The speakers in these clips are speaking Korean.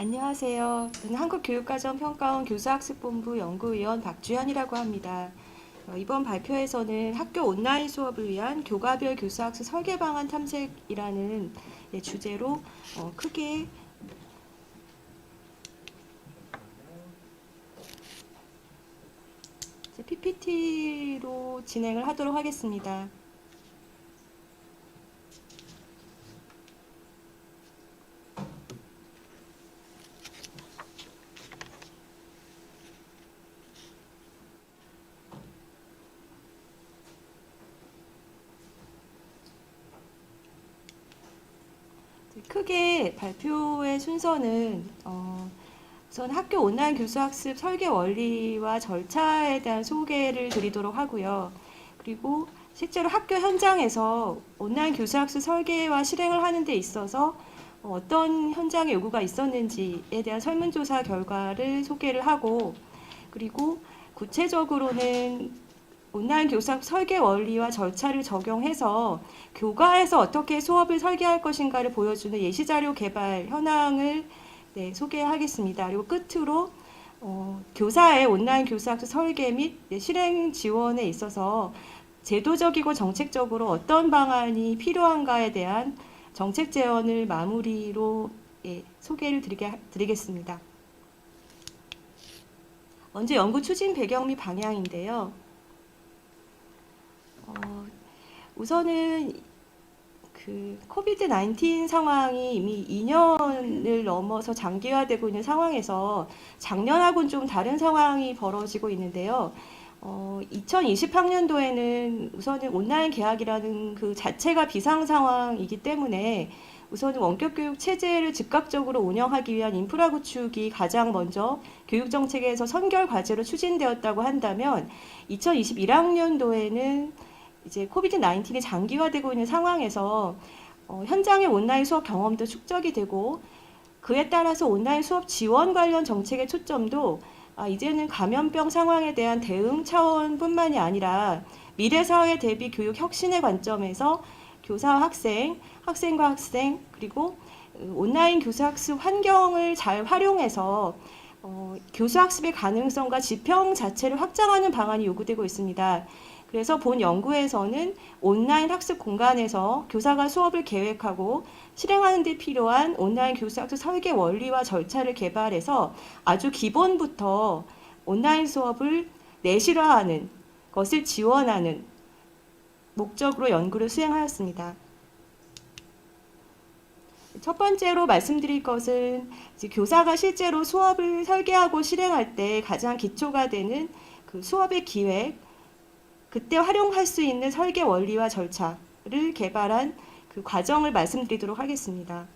안녕하세요. 저는 한국교육과정평가원 교수학습본부 연구위원 박주현이라고 합니다. 이번 발표에서는 학교 온라인 수업을 위한 교과별 교수학습 설계 방안 탐색이라는 주제로 크게 PPT로 진행을 하도록 하겠습니다. 크게 발표의 순서는 우선 학교 온라인 교수학습 설계 원리와 절차에 대한 소개를 드리도록 하고요. 그리고 실제로 학교 현장에서 온라인 교수학습 설계와 실행을 하는 데 있어서 어떤 현장의 요구가 있었는지에 대한 설문조사 결과를 소개를 하고, 그리고 구체적으로는 온라인 교수학 설계 원리와 절차를 적용해서 교과에서 어떻게 수업을 설계할 것인가를 보여주는 예시자료 개발 현황을 소개하겠습니다. 그리고 끝으로 교사의 온라인 교수학습 설계 및 실행 지원에 있어서 제도적이고 정책적으로 어떤 방안이 필요한가에 대한 정책 제언을 마무리로 소개를 드리겠습니다. 먼저 연구 추진 배경 및 방향인데요. 우선은 코비드 19 상황이 이미 2년을 넘어서 장기화되고 있는 상황에서 작년하고는 좀 다른 상황이 벌어지고 있는데요. 2020학년도에는 우선은 온라인 개학이라는 그 자체가 비상 상황이기 때문에 우선은 원격 교육 체제를 즉각적으로 운영하기 위한 인프라 구축이 가장 먼저 교육정책에서 선결 과제로 추진되었다고 한다면 2021학년도에는 이제 코비드 19이 장기화되고 있는 상황에서 현장의 온라인 수업 경험도 축적이 되고 그에 따라서 온라인 수업 지원 관련 정책의 초점도 이제는 감염병 상황에 대한 대응 차원뿐만이 아니라 미래 사회 대비 교육 혁신의 관점에서 교사와 학생, 학생과 학생, 그리고 온라인 교수학습 환경을 잘 활용해서 교수학습의 가능성과 지평 자체를 확장하는 방안이 요구되고 있습니다. 그래서 본 연구에서는 온라인 학습 공간에서 교사가 수업을 계획하고 실행하는 데 필요한 온라인 교수학습 설계 원리와 절차를 개발해서 아주 기본부터 온라인 수업을 내실화하는 것을 지원하는 목적으로 연구를 수행하였습니다. 첫 번째로 말씀드릴 것은 이제 교사가 실제로 수업을 설계하고 실행할 때 가장 기초가 되는 그 수업의 기획, 그때 활용할 수 있는 설계 원리와 절차를 개발한 그 과정을 말씀드리도록 하겠습니다.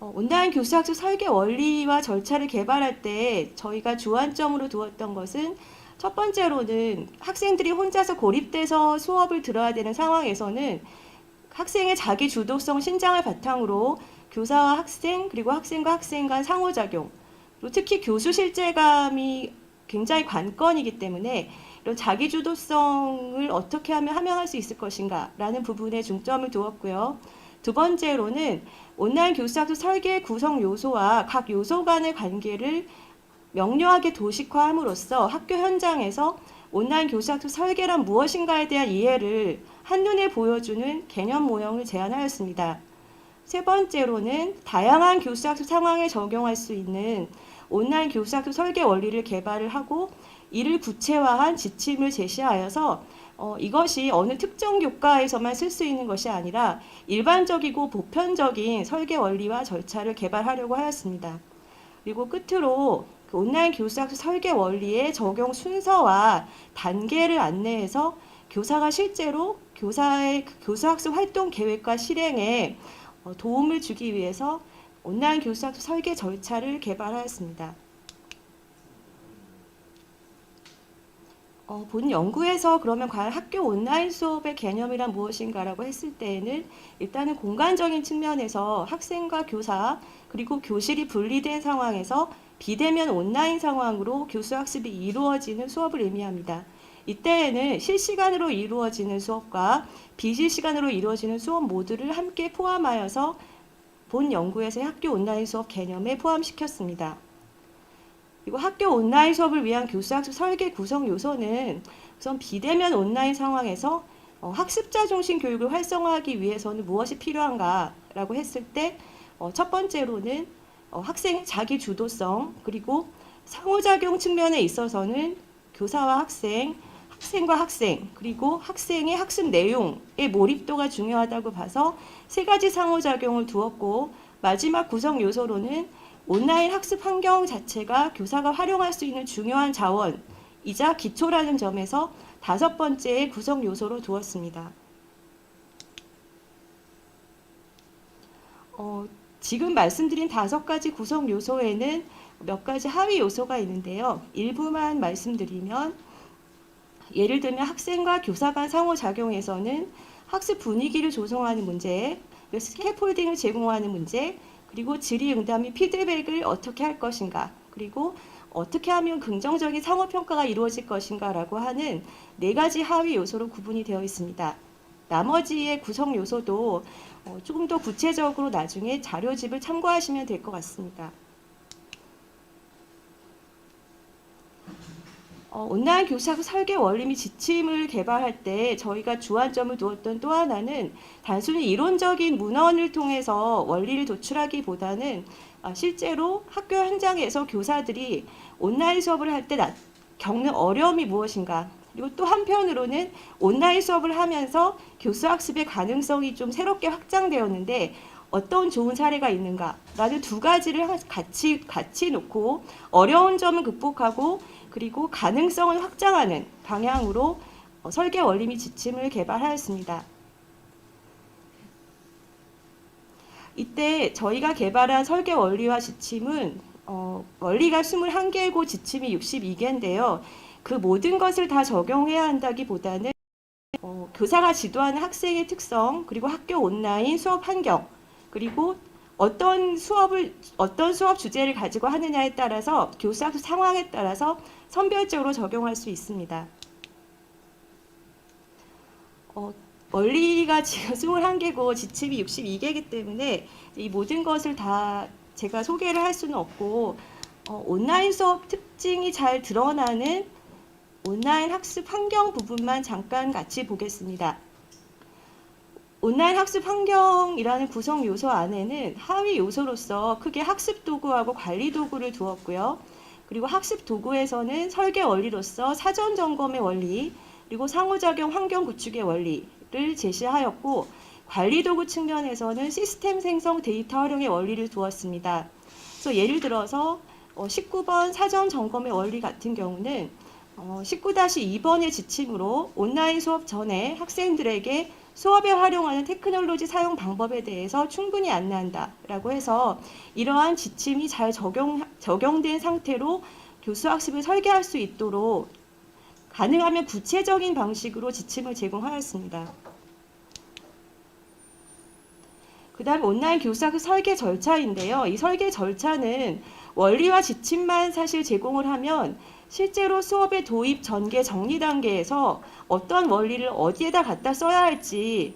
온라인 교수학습 설계 원리와 절차를 개발할 때 저희가 주안점으로 두었던 것은 첫 번째로는 학생들이 혼자서 고립돼서 수업을 들어야 되는 상황에서는 학생의 자기 주도성 신장을 바탕으로 교사와 학생 그리고 학생과 학생 간 상호작용, 그리고 특히 교수 실제감이 굉장히 관건이기 때문에 이런 자기주도성을 어떻게 하면 함양할 수 있을 것인가 라는 부분에 중점을 두었고요. 두 번째로는 온라인 교수학습 설계 구성 요소와 각 요소 간의 관계를 명료하게 도식화함으로써 학교 현장에서 온라인 교수학습 설계란 무엇인가에 대한 이해를 한눈에 보여주는 개념 모형을 제안하였습니다. 세 번째로는 다양한 교수학습 상황에 적용할 수 있는 온라인 교수학습 설계 원리를 개발을 하고 이를 구체화한 지침을 제시하여서 이것이 어느 특정 교과에서만 쓸 수 있는 것이 아니라 일반적이고 보편적인 설계 원리와 절차를 개발하려고 하였습니다. 그리고 끝으로 그 온라인 교수학습 설계 원리의 적용 순서와 단계를 안내해서 교사가 실제로 교사의 교수학습 활동 계획과 실행에 도움을 주기 위해서 온라인 교수학습 설계 절차를 개발하였습니다. 본 연구에서 그러면 과연 학교 온라인 수업의 개념이란 무엇인가라고 했을 때에는 일단은 공간적인 측면에서 학생과 교사 그리고 교실이 분리된 상황에서 비대면 온라인 상황으로 교수학습이 이루어지는 수업을 의미합니다. 이때에는 실시간으로 이루어지는 수업과 비실시간으로 이루어지는 수업 모두를 함께 포함하여서 본 연구에서의 학교 온라인 수업 개념에 포함시켰습니다. 그리고 학교 온라인 수업을 위한 교수학습 설계 구성 요소는 우선 비대면 온라인 상황에서 학습자 중심 교육을 활성화하기 위해서는 무엇이 필요한가라고 했을 때 첫 번째로는 학생의 자기 주도성, 그리고 상호작용 측면에 있어서는 교사와 학생, 학생과 학생, 그리고 학생의 학습 내용의 몰입도가 중요하다고 봐서 세 가지 상호작용을 두었고, 마지막 구성 요소로는 온라인 학습 환경 자체가 교사가 활용할 수 있는 중요한 자원이자 기초라는 점에서 다섯 번째의 구성 요소로 두었습니다. 지금 말씀드린 다섯 가지 구성 요소에는 몇 가지 하위 요소가 있는데요. 일부만 말씀드리면, 예를 들면 학생과 교사 간 상호작용에서는 학습 분위기를 조성하는 문제, 스캐폴딩을 제공하는 문제, 그리고 질의응답 및 피드백을 어떻게 할 것인가, 그리고 어떻게 하면 긍정적인 상호평가가 이루어질 것인가라고 하는 네 가지 하위 요소로 구분이 되어 있습니다. 나머지의 구성 요소도 조금 더 구체적으로 나중에 자료집을 참고하시면 될 것 같습니다. 온라인 교사학습 설계 원리 및 지침을 개발할 때 저희가 주안점을 두었던 또 하나는 단순히 이론적인 문헌을 통해서 원리를 도출하기보다는 실제로 학교 현장에서 교사들이 온라인 수업을 할 때 겪는 어려움이 무엇인가, 그리고 또 한편으로는 온라인 수업을 하면서 교수학습의 가능성이 좀 새롭게 확장되었는데 어떤 좋은 사례가 있는가라는 두 가지를 같이 놓고 어려운 점을 극복하고 그리고 가능성을 확장하는 방향으로 설계 원리 및 지침을 개발하였습니다. 이때 저희가 개발한 설계 원리와 지침은 원리가 21개고 지침이 62개인데요. 그 모든 것을 다 적용해야 한다기보다는 교사가 지도하는 학생의 특성, 그리고 학교 온라인 수업 환경, 그리고 어떤 수업 주제를 가지고 하느냐에 따라서 교수학습 상황에 따라서 선별적으로 적용할 수 있습니다. 원리가 지금 21개고 지침이 62개이기 때문에 이 모든 것을 다 제가 소개를 할 수는 없고 온라인 수업 특징이 잘 드러나는 온라인 학습 환경 부분만 잠깐 같이 보겠습니다. 온라인 학습 환경이라는 구성 요소 안에는 하위 요소로서 크게 학습 도구하고 관리 도구를 두었고요. 그리고 학습 도구에서는 설계 원리로서 사전 점검의 원리, 그리고 상호작용 환경 구축의 원리를 제시하였고, 관리 도구 측면에서는 시스템 생성 데이터 활용의 원리를 두었습니다. 그래서 예를 들어서 19번 사전 점검의 원리 같은 경우는 19-2번의 지침으로 온라인 수업 전에 학생들에게 수업에 활용하는 테크놀로지 사용 방법에 대해서 충분히 안내한다라고 해서 이러한 지침이 잘 적용된 상태로 교수학습을 설계할 수 있도록 가능하면 구체적인 방식으로 지침을 제공하였습니다. 그 다음에 온라인 교수학습 설계 절차인데요. 이 설계 절차는 원리와 지침만 사실 제공을 하면 실제로 수업의 도입, 전개, 정리 단계에서 어떤 원리를 어디에다 갖다 써야 할지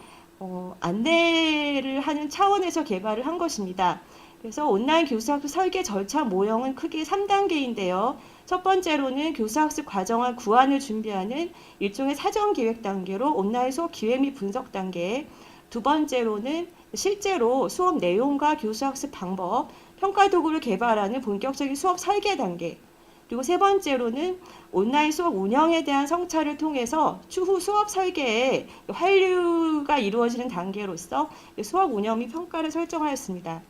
안내를 하는 차원에서 개발을 한 것입니다. 그래서 온라인 교수학습 설계 절차 모형은 크게 3단계인데요. 첫 번째로는 교수학습 과정과 구안을 준비하는 일종의 사전 기획 단계로 온라인 수업 기획 및 분석 단계, 두 번째로는 실제로 수업 내용과 교수학습 방법, 평가 도구를 개발하는 본격적인 수업 설계 단계, 그리고 세 번째로는 온라인 수업 운영에 대한 성찰을 통해서 추후 수업 설계에 환류가 이루어지는 단계로서 수업 운영 및 평가를 설정하였습니다.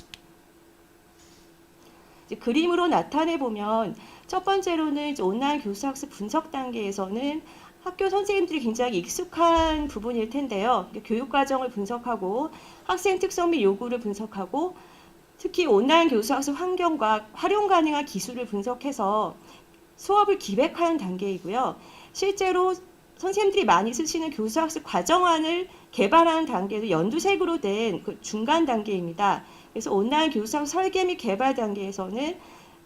이제 그림으로 나타내 보면 첫 번째로는 이제 온라인 교수학습 분석 단계에서는 학교 선생님들이 굉장히 익숙한 부분일 텐데요. 교육 과정을 분석하고 학생 특성 및 요구를 분석하고 특히 온라인 교수학습 환경과 활용 가능한 기술을 분석해서 수업을 기획하는 단계이고요. 실제로 선생님들이 많이 쓰시는 교수학습 과정안을 개발하는 단계도 연두색으로 된 그 중간 단계입니다. 그래서 온라인 교수학습 설계 및 개발 단계에서는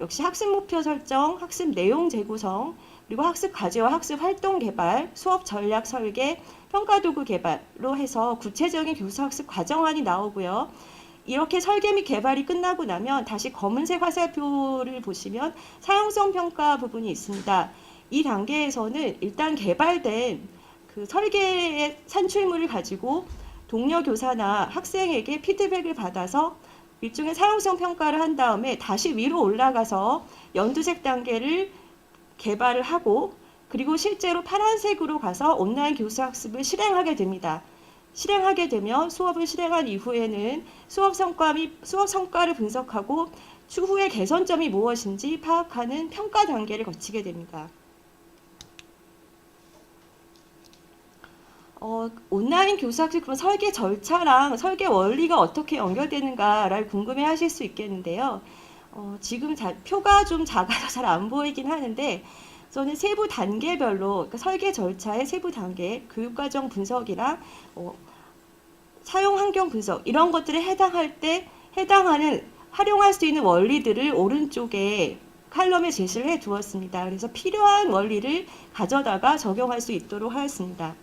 역시 학습 목표 설정, 학습 내용 재구성, 그리고 학습 과제와 학습 활동 개발, 수업 전략 설계, 평가 도구 개발로 해서 구체적인 교수학습 과정안이 나오고요. 이렇게 설계 및 개발이 끝나고 나면 다시 검은색 화살표를 보시면 사용성 평가 부분이 있습니다. 이 단계에서는 일단 개발된 그 설계의 산출물을 가지고 동료 교사나 학생에게 피드백을 받아서 일종의 사용성 평가를 한 다음에 다시 위로 올라가서 연두색 단계를 개발을 하고, 그리고 실제로 파란색으로 가서 온라인 교수 학습을 실행하게 됩니다. 실행하게 되면 수업을 실행한 이후에는 수업 성과를 분석하고 추후의 개선점이 무엇인지 파악하는 평가 단계를 거치게 됩니다. 온라인 교수학습 그럼 설계 절차랑 설계 원리가 어떻게 연결되는가를 궁금해 하실 수 있겠는데요. 지금 표가 좀 작아서 잘 안 보이긴 하는데, 저는 세부 단계별로, 그러니까 설계 절차의 세부 단계, 교육과정 분석이랑 사용 환경 분석, 이런 것들에 해당하는 활용할 수 있는 원리들을 오른쪽에 칼럼에 제시를 해 두었습니다. 그래서 필요한 원리를 가져다가 적용할 수 있도록 하였습니다.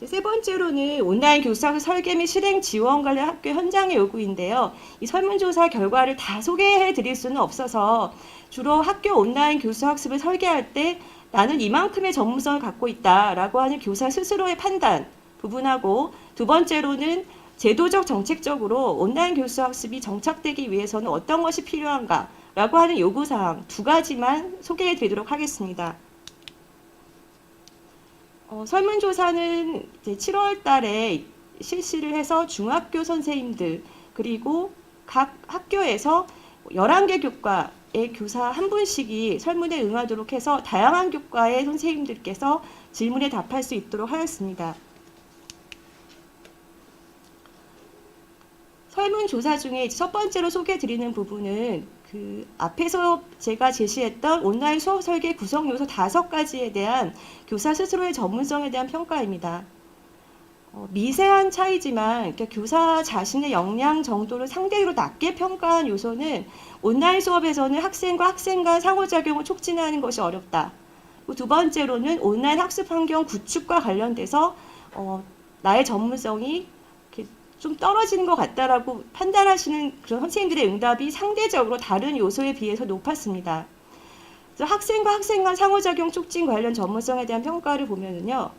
세 번째로는 온라인 교수학습 설계 및 실행 지원 관련 학교 현장의 요구인데요. 이 설문조사 결과를 다 소개해 드릴 수는 없어서 주로 학교 온라인 교수학습을 설계할 때 나는 이만큼의 전문성을 갖고 있다라고 하는 교사 스스로의 판단 부분하고, 두 번째로는 제도적 정책적으로 온라인 교수학습이 정착되기 위해서는 어떤 것이 필요한가라고 하는 요구사항 두 가지만 소개해 드리도록 하겠습니다. 설문조사는 이제 7월 달에 실시를 해서 중학교 선생님들 그리고 각 학교에서 11개 교과의 교사 한 분씩이 설문에 응하도록 해서 다양한 교과의 선생님들께서 질문에 답할 수 있도록 하였습니다. 설문조사 중에 첫 번째로 소개드리는 부분은 그 앞에서 제가 제시했던 온라인 수업 설계 구성 요소 5가지에 대한 교사 스스로의 전문성에 대한 평가입니다. 미세한 차이지만 교사 자신의 역량 정도를 상대적으로 낮게 평가한 요소는 온라인 수업에서는 학생과 학생 간 상호작용을 촉진하는 것이 어렵다. 두 번째로는 온라인 학습 환경 구축과 관련돼서 나의 전문성이 좀 떨어지는 것 같다라고 판단하시는 그런 선생님들의 응답이 상대적으로 다른 요소에 비해서 높았습니다. 그래서 학생과 학생 간 상호작용 촉진 관련 전문성에 대한 평가를 보면은요,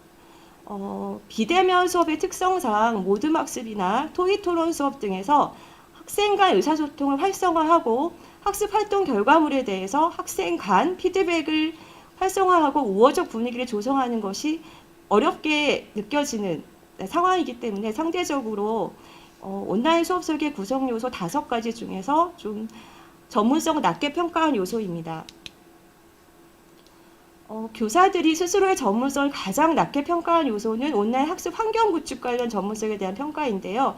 비대면 수업의 특성상 모듬 학습이나 토의 토론 수업 등에서 학생 간 의사소통을 활성화하고 학습 활동 결과물에 대해서 학생 간 피드백을 활성화하고 우호적 분위기를 조성하는 것이 어렵게 느껴지는 상황이기 때문에 상대적으로 온라인 수업 설계 구성 요소 5가지 중에서 좀 전문성을 낮게 평가한 요소입니다. 교사들이 스스로의 전문성을 가장 낮게 평가한 요소는 온라인 학습 환경 구축 관련 전문성에 대한 평가인데요.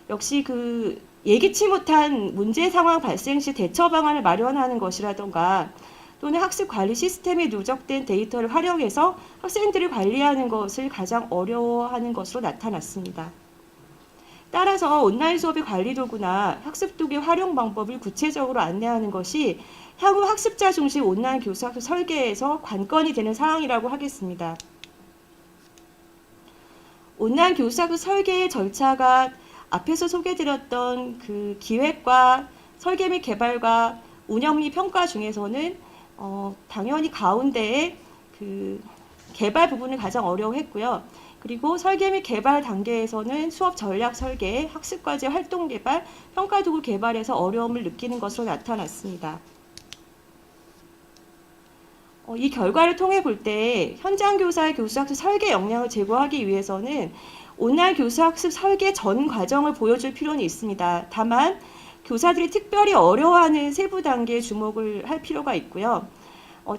역시 그 예기치 못한 문제 상황 발생 시 대처 방안을 마련하는 것이라던가, 또는 학습 관리 시스템에 누적된 데이터를 활용해서 학생들을 관리하는 것을 가장 어려워하는 것으로 나타났습니다. 따라서 온라인 수업의 관리 도구나 학습 도구의 활용 방법을 구체적으로 안내하는 것이 향후 학습자 중심 온라인 교수학습 설계에서 관건이 되는 사항이라고 하겠습니다. 온라인 교수학습 설계의 절차가 앞에서 소개드렸던 그 기획과 설계 및 개발과 운영 및 평가 중에서는 당연히 가운데에 그 개발 부분을 가장 어려워했고요. 그리고 설계 및 개발 단계에서는 수업 전략 설계, 학습과제 활동 개발, 평가 도구 개발에서 어려움을 느끼는 것으로 나타났습니다. 이 결과를 통해 볼 때 현장 교사의 교수학습 설계 역량을 제고하기 위해서는 온라인 교수학습 설계 전 과정을 보여줄 필요는 있습니다. 다만 교사들이 특별히 어려워하는 세부 단계에 주목을 할 필요가 있고요.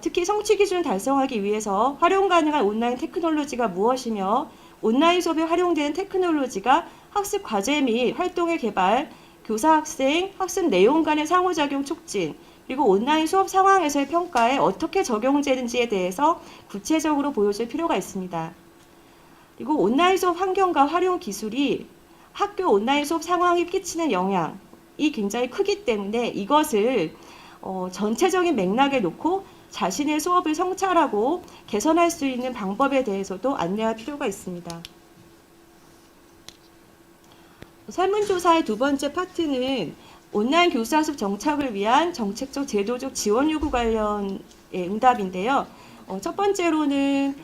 특히 성취 기준을 달성하기 위해서 활용 가능한 온라인 테크놀로지가 무엇이며 온라인 수업에 활용되는 테크놀로지가 학습 과제 및 활동의 개발, 교사 학생, 학습 내용 간의 상호작용 촉진, 그리고 온라인 수업 상황에서의 평가에 어떻게 적용되는지에 대해서 구체적으로 보여줄 필요가 있습니다. 그리고 온라인 수업 환경과 활용 기술이 학교 온라인 수업 상황에 끼치는 영향이 굉장히 크기 때문에 이것을 전체적인 맥락에 놓고 자신의 수업을 성찰하고 개선할 수 있는 방법에 대해서도 안내할 필요가 있습니다. 설문조사의 두 번째 파트는 온라인 교수학습 정착을 위한 정책적 제도적 지원 요구 관련의 응답인데요. 첫 번째로는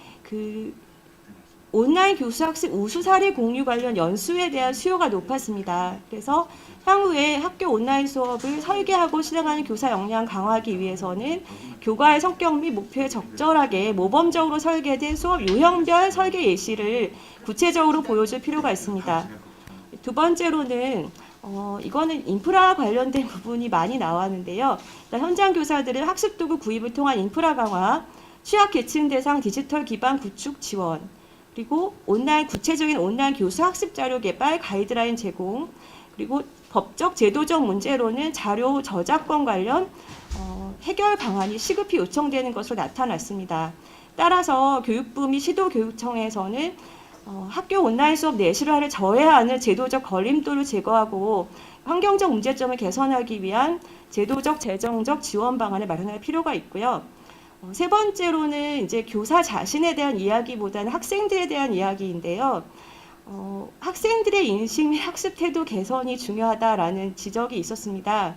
온라인 교수학습 우수 사례 공유 관련 연수에 대한 수요가 높았습니다. 그래서 향후에 학교 온라인 수업을 설계하고 실행하는 교사 역량 강화하기 위해서는 교과의 성격 및 목표에 적절하게 모범적으로 설계된 수업 유형별 설계 예시를 구체적으로 보여줄 필요가 있습니다. 두 번째로는 이거는 인프라 관련된 부분이 많이 나왔는데요. 현장 교사들은 학습도구 구입을 통한 인프라 강화, 취약계층 대상 디지털 기반 구축 지원, 그리고 구체적인 온라인 교수 학습 자료 개발 가이드라인 제공, 그리고 법적 제도적 문제로는 자료 저작권 관련 해결 방안이 시급히 요청되는 것으로 나타났습니다. 따라서 교육부 및 시도교육청에서는 학교 온라인 수업 내실화를 저해하는 제도적 걸림돌을 제거하고 환경적 문제점을 개선하기 위한 제도적 재정적 지원 방안을 마련할 필요가 있고요. 세 번째로는 이제 교사 자신에 대한 이야기보다는 학생들에 대한 이야기인데요. 학생들의 인식 및 학습 태도 개선이 중요하다라는 지적이 있었습니다.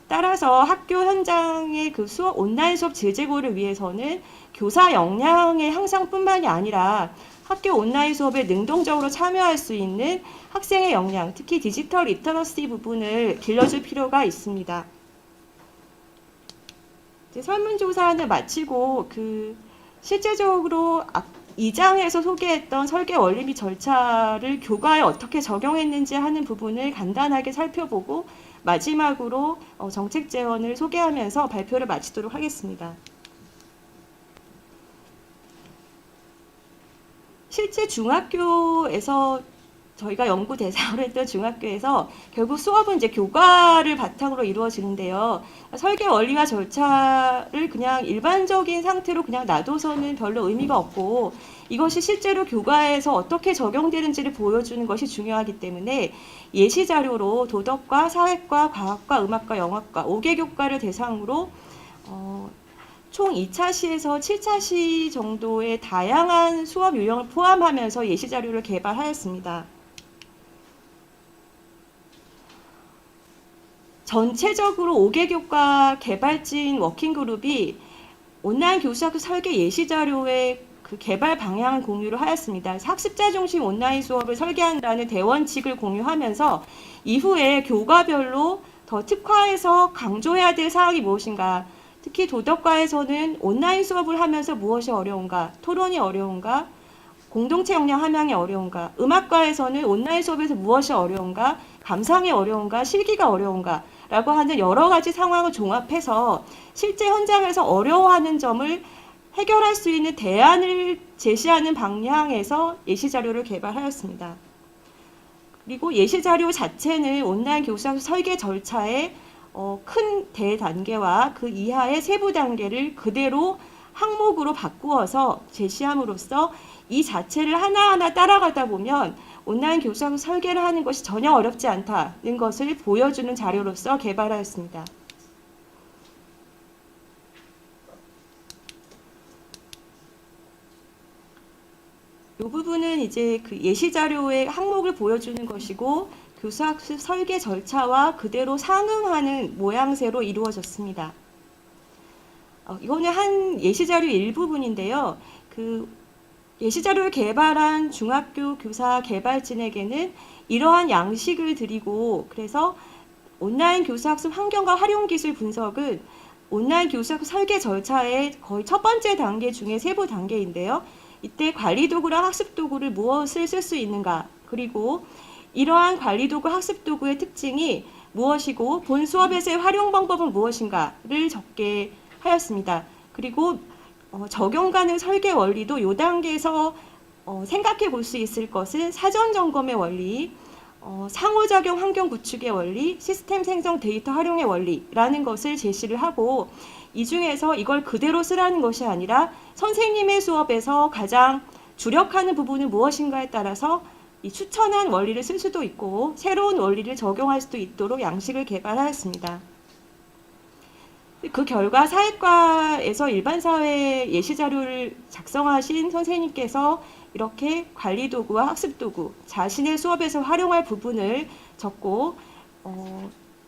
따라서 학교 현장의 온라인 수업 재제고를 위해서는 교사 역량의 향상뿐만이 아니라 학교 온라인 수업에 능동적으로 참여할 수 있는 학생의 역량, 특히 디지털 리터러시 부분을 길러줄 필요가 있습니다. 설문조사는 마치고 실제적으로 2장에서 소개했던 설계 원리 및 절차를 교과에 어떻게 적용했는지 하는 부분을 간단하게 살펴보고 마지막으로 정책 제언을 소개하면서 발표를 마치도록 하겠습니다. 실제 중학교에서 저희가 연구 대상으로 했던 중학교에서 결국 수업은 이제 교과를 바탕으로 이루어지는데요. 설계 원리와 절차를 그냥 일반적인 상태로 그냥 놔둬서는 별로 의미가 없고 이것이 실제로 교과에서 어떻게 적용되는지를 보여주는 것이 중요하기 때문에 예시 자료로 도덕과 사회과 과학과 음악과 영어과 5개 교과를 대상으로 총 2차 시에서 7차 시 정도의 다양한 수업 유형을 포함하면서 예시 자료를 개발하였습니다. 전체적으로 5개 교과 개발진 워킹그룹이 온라인 교수학습 설계 예시 자료의 개발 방향을 공유를 하였습니다. 학습자 중심 온라인 수업을 설계한다는 대원칙을 공유하면서 이후에 교과별로 더 특화해서 강조해야 될 사항이 무엇인가, 특히 도덕과에서는 온라인 수업을 하면서 무엇이 어려운가, 토론이 어려운가, 공동체 역량 함양이 어려운가, 음악과에서는 온라인 수업에서 무엇이 어려운가, 감상이 어려운가, 실기가 어려운가 라고 하는 여러 가지 상황을 종합해서 실제 현장에서 어려워하는 점을 해결할 수 있는 대안을 제시하는 방향에서 예시자료를 개발하였습니다. 그리고 예시자료 자체는 온라인 교수학습 설계 절차의 큰 대단계와 그 이하의 세부 단계를 그대로 항목으로 바꾸어서 제시함으로써 이 자체를 하나하나 따라가다 보면 온라인 교수학습 설계를 하는 것이 전혀 어렵지 않다는 것을 보여주는 자료로서 개발하였습니다. 이 부분은 이제 예시 자료의 항목을 보여주는 것이고 교수학습 설계 절차와 그대로 상응하는 모양새로 이루어졌습니다. 이거는 한 예시자료 일부분인데요. 예시자료를 개발한 중학교 교사 개발진에게는 이러한 양식을 드리고, 그래서 온라인 교수학습 환경과 활용기술 분석은 온라인 교수학습 설계 절차의 거의 첫 번째 단계 중에 세부 단계인데요. 이때 관리도구랑 학습도구를 무엇을 쓸 수 있는가, 그리고 이러한 관리도구, 학습도구의 특징이 무엇이고 본 수업에서의 활용 방법은 무엇인가를 적게 하였습니다. 그리고 적용 가능 설계 원리도 이 단계에서 생각해 볼 수 있을 것은 사전 점검의 원리, 상호작용 환경 구축의 원리, 시스템 생성 데이터 활용의 원리라는 것을 제시를 하고, 이 중에서 이걸 그대로 쓰라는 것이 아니라 선생님의 수업에서 가장 주력하는 부분은 무엇인가에 따라서 이 추천한 원리를 쓸 수도 있고 새로운 원리를 적용할 수도 있도록 양식을 개발하였습니다. 그 결과 사회과에서 일반사회 예시자료를 작성하신 선생님께서 이렇게 관리도구와 학습도구, 자신의 수업에서 활용할 부분을 적고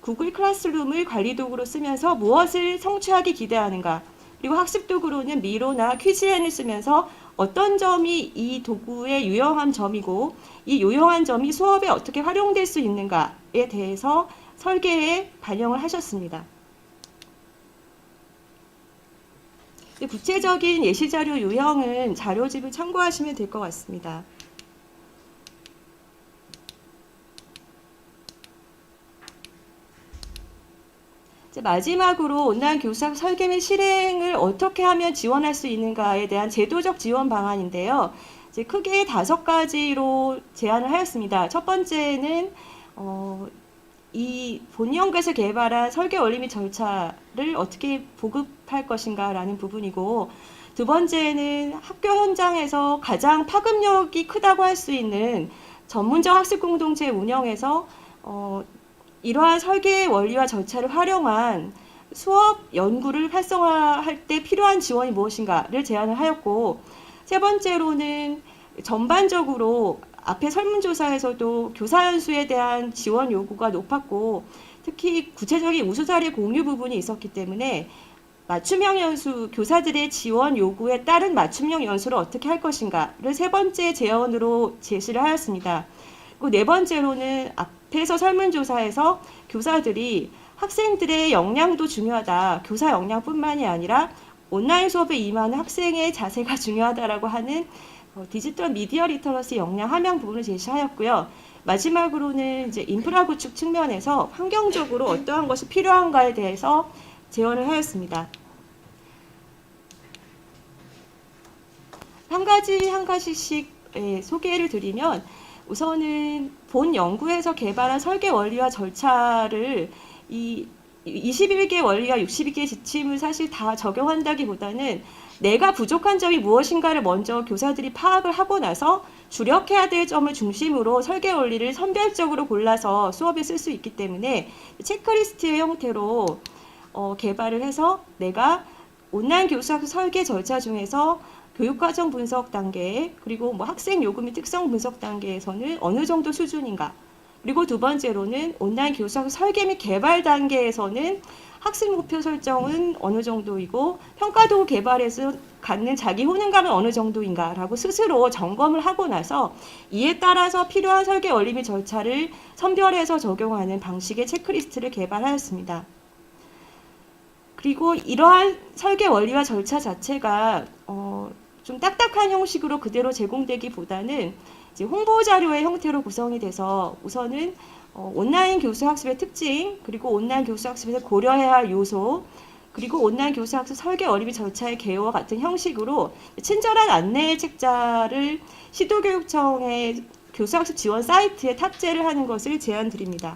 구글 클래스룸을 관리 도구로 쓰면서 무엇을 성취하기 기대하는가, 그리고 학습 도구로는 미로나 퀴즈엔을 쓰면서 어떤 점이 이 도구의 유용한 점이고 이 유용한 점이 수업에 어떻게 활용될 수 있는가에 대해서 설계에 반영을 하셨습니다. 구체적인 예시자료 유형은 자료집을 참고하시면 될 것 같습니다. 마지막으로 온라인 교수학 설계 및 실행을 어떻게 하면 지원할 수 있는가에 대한 제도적 지원 방안인데요. 이제 크게 5가지로 제안을 하였습니다. 첫 번째는 이 본연구에서 개발한 설계 원리 및 절차를 어떻게 보급할 것인가라는 부분이고, 두 번째는 학교 현장에서 가장 파급력이 크다고 할 수 있는 전문적 학습 공동체 운영에서 이러한 설계의 원리와 절차를 활용한 수업 연구를 활성화할 때 필요한 지원이 무엇인가를 제안을 하였고, 세 번째로는 전반적으로 앞에 설문조사에서도 교사 연수에 대한 지원 요구가 높았고, 특히 구체적인 우수 사례 공유 부분이 있었기 때문에 맞춤형 연수, 교사들의 지원 요구에 따른 맞춤형 연수를 어떻게 할 것인가를 세 번째 제언으로 제시를 하였습니다. 그리고 네 번째로는 앞에서 설문조사에서 교사들이 학생들의 역량도 중요하다, 교사 역량뿐만이 아니라 온라인 수업에 임하는 학생의 자세가 중요하다라고 하는 디지털 미디어 리터러시 역량 함양 부분을 제시하였고요. 마지막으로는 이제 인프라 구축 측면에서 환경적으로 어떠한 것이 필요한가에 대해서 제언을 하였습니다. 한 가지씩 소개를 드리면, 우선은 본 연구에서 개발한 설계 원리와 절차를 이 21개 원리와 62개 지침을 사실 다 적용한다기보다는 내가 부족한 점이 무엇인가를 먼저 교사들이 파악을 하고 나서 주력해야 될 점을 중심으로 설계 원리를 선별적으로 골라서 수업에 쓸 수 있기 때문에 체크리스트의 형태로 개발을 해서 내가 온라인 교수학 설계 절차 중에서 교육과정 분석 단계, 그리고 학생 요구 및 특성 분석 단계에서는 어느 정도 수준인가, 그리고 두 번째로는 온라인 교수학 설계 및 개발 단계에서는 학습 목표 설정은 어느 정도이고 평가 도구 개발에서 갖는 자기 효능감은 어느 정도인가라고 스스로 점검을 하고 나서 이에 따라서 필요한 설계 원리 및 절차를 선별해서 적용하는 방식의 체크리스트를 개발하였습니다. 그리고 이러한 설계 원리와 절차 자체가 좀 딱딱한 형식으로 그대로 제공되기보다는 이제 홍보 자료의 형태로 구성이 돼서 우선은 온라인 교수 학습의 특징, 그리고 온라인 교수 학습에서 고려해야 할 요소, 그리고 온라인 교수 학습 설계 원리 및 절차의 개요와 같은 형식으로 친절한 안내 책자를 시도교육청의 교수학습 지원 사이트에 탑재를 하는 것을 제안드립니다.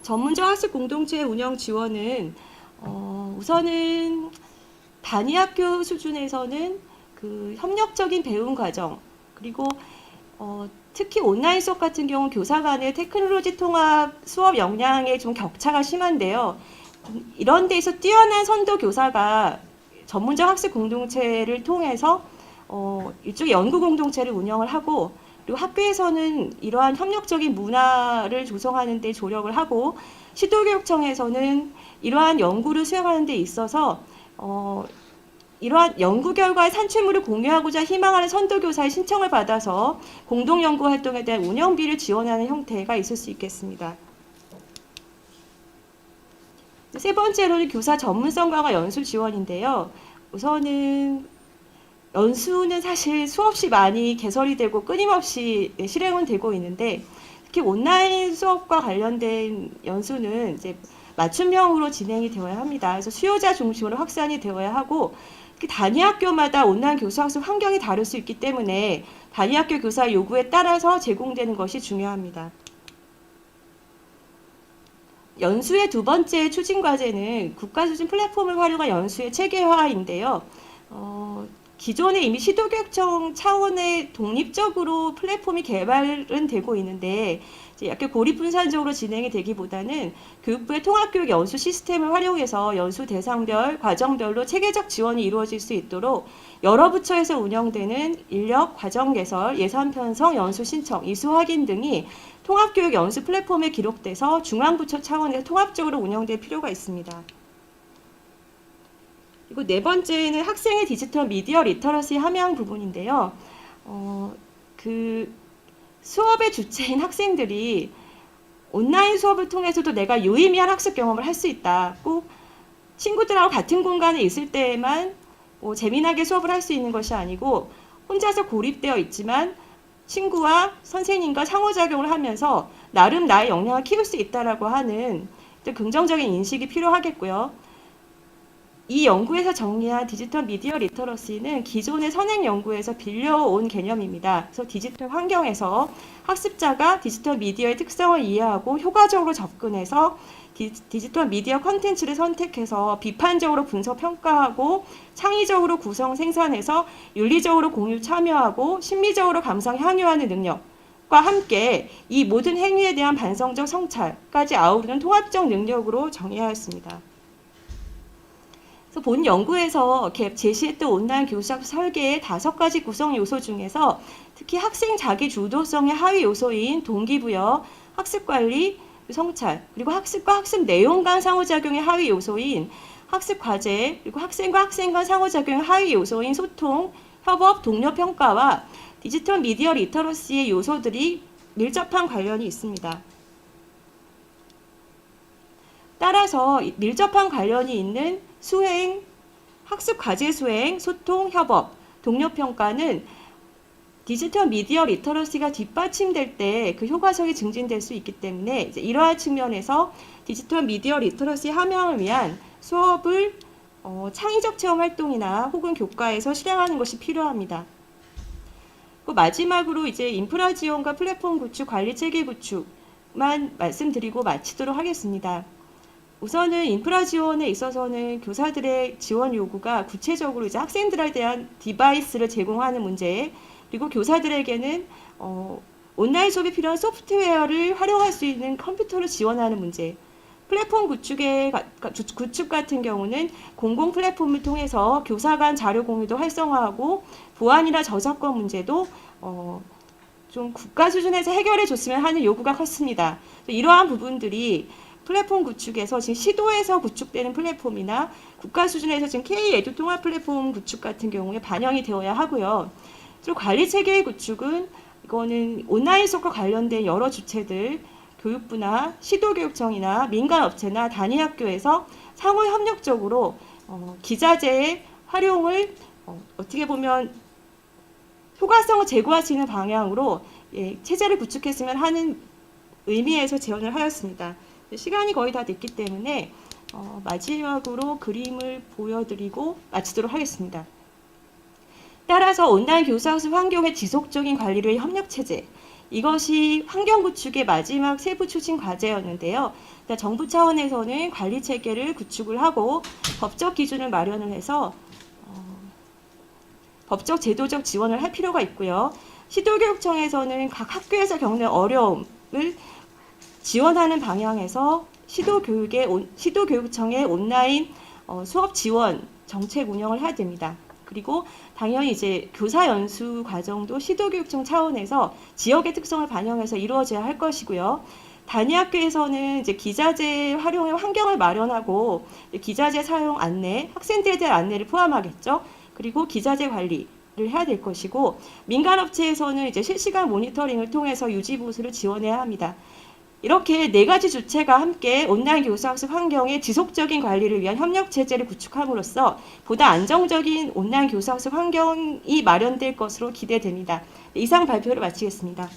전문적 학습 공동체 운영 지원은 우선은 단위학교 수준에서는 그 협력적인 배움 과정, 그리고 특히 온라인 수업 같은 경우 교사 간의 테크놀로지 통합 수업 역량에 좀 격차가 심한데요. 이런 데에서 뛰어난 선도 교사가 전문적 학습 공동체를 통해서 일종의 연구 공동체를 운영을 하고, 그리고 학교에서는 이러한 협력적인 문화를 조성하는 데 조력을 하고, 시도교육청에서는 이러한 연구를 수행하는 데 있어서 이러한 연구 결과의 산출물을 공유하고자 희망하는 선도교사의 신청을 받아서 공동연구 활동에 대한 운영비를 지원하는 형태가 있을 수 있겠습니다. 세 번째로는 교사 전문성 강화 연수 지원인데요. 우선은 연수는 사실 수없이 많이 개설이 되고 끊임없이 실행은 되고 있는데, 특히 온라인 수업과 관련된 연수는 이제 맞춤형으로 진행이 되어야 합니다. 그래서 수요자 중심으로 확산이 되어야 하고, 단위 학교마다 온라인 교수학습 환경이 다를 수 있기 때문에 단위 학교 교사 요구에 따라서 제공되는 것이 중요합니다. 연수의 두 번째 추진 과제는 국가 수준 플랫폼을 활용한 연수의 체계화인데요. 기존에 이미 시도교육청 차원의 독립적으로 플랫폼이 개발은 되고 있는데 이제 약간 고립분산적으로 진행이 되기보다는 교육부의 통합교육 연수 시스템을 활용해서 연수 대상별, 과정별로 체계적 지원이 이루어질 수 있도록 여러 부처에서 운영되는 인력, 과정 개설, 예산 편성, 연수 신청, 이수 확인 등이 통합교육 연수 플랫폼에 기록돼서 중앙부처 차원에서 통합적으로 운영될 필요가 있습니다. 그리고 네 번째는 학생의 디지털 미디어 리터러시 함양 부분인데요. 그 수업의 주체인 학생들이 온라인 수업을 통해서도 내가 유의미한 학습 경험을 할 수 있다. 꼭 친구들하고 같은 공간에 있을 때에만 재미나게 수업을 할 수 있는 것이 아니고 혼자서 고립되어 있지만 친구와 선생님과 상호작용을 하면서 나름 나의 역량을 키울 수 있다라고 하는 긍정적인 인식이 필요하겠고요. 이 연구에서 정리한 디지털 미디어 리터러시는 기존의 선행 연구에서 빌려온 개념입니다. 그래서 디지털 환경에서 학습자가 디지털 미디어의 특성을 이해하고 효과적으로 접근해서 디지털 미디어 컨텐츠를 선택해서 비판적으로 분석 평가하고 창의적으로 구성 생산해서 윤리적으로 공유 참여하고 심리적으로 감상 향유하는 능력과 함께 이 모든 행위에 대한 반성적 성찰까지 아우르는 통합적 능력으로 정의하였습니다. 본 연구에서 제시했던 온라인 교수학 설계의 5가지 구성 요소 중에서 특히 학생 자기 주도성의 하위 요소인 동기부여, 학습관리, 성찰, 그리고 학습과 학습 내용 간 상호작용의 하위 요소인 학습 과제, 그리고 학생과 학생 간 상호작용의 하위 요소인 소통, 협업, 동료 평가와 디지털 미디어 리터러시의 요소들이 밀접한 관련이 있습니다. 따라서 밀접한 관련이 있는 수행, 학습 과제 수행, 소통, 협업, 동료 평가는 디지털 미디어 리터러시가 뒷받침될 때 그 효과성이 증진될 수 있기 때문에 이러한 측면에서 디지털 미디어 리터러시 함양을 위한 수업을 창의적 체험 활동이나 혹은 교과에서 실행하는 것이 필요합니다. 마지막으로 이제 인프라 지원과 플랫폼 구축, 관리 체계 구축만 말씀드리고 마치도록 하겠습니다. 우선은 인프라 지원에 있어서는 교사들의 지원 요구가 구체적으로 이제 학생들에 대한 디바이스를 제공하는 문제, 그리고 교사들에게는 온라인 수업에 필요한 소프트웨어를 활용할 수 있는 컴퓨터를 지원하는 문제, 플랫폼 구축 같은 경우는 공공 플랫폼을 통해서 교사 간 자료 공유도 활성화하고 보안이나 저작권 문제도 좀 국가 수준에서 해결해 줬으면 하는 요구가 컸습니다. 이러한 부분들이 플랫폼 구축에서 지금 시도에서 구축되는 플랫폼이나 국가 수준에서 지금 K-에듀 통합 플랫폼 구축 같은 경우에 반영이 되어야 하고요. 그리고 관리 체계의 구축은 이거는 온라인 수업과 관련된 여러 주체들, 교육부나 시도교육청이나 민간업체나 단위학교에서 상호 협력적으로 기자재의 활용을 어떻게 보면 효과성을 제고할 수 있는 방향으로 체제를 구축했으면 하는 의미에서 제언을 하였습니다. 시간이 거의 다 됐기 때문에 마지막으로 그림을 보여드리고 마치도록 하겠습니다. 따라서 온라인 교사학습 환경의 지속적인 관리를 위한 협력체제, 이것이 환경구축의 마지막 세부 추진 과제였는데요. 정부 차원에서는 관리체계를 구축을 하고 법적 기준을 마련을 해서 법적 제도적 지원을 할 필요가 있고요. 시도교육청에서는 각 학교에서 겪는 어려움을 지원하는 방향에서 시도교육청의 온라인 수업 지원 정책 운영을 해야 됩니다. 그리고 당연히 이제 교사 연수 과정도 시도교육청 차원에서 지역의 특성을 반영해서 이루어져야 할 것이고요. 단위학교에서는 이제 기자재 활용의 환경을 마련하고 기자재 사용 안내, 학생들에 대한 안내를 포함하겠죠. 그리고 기자재 관리를 해야 될 것이고, 민간업체에서는 이제 실시간 모니터링을 통해서 유지 보수를 지원해야 합니다. 이렇게 4가지 주체가 함께 온라인 교사학습 환경의 지속적인 관리를 위한 협력체제를 구축함으로써 보다 안정적인 온라인 교사학습 환경이 마련될 것으로 기대됩니다. 이상 발표를 마치겠습니다.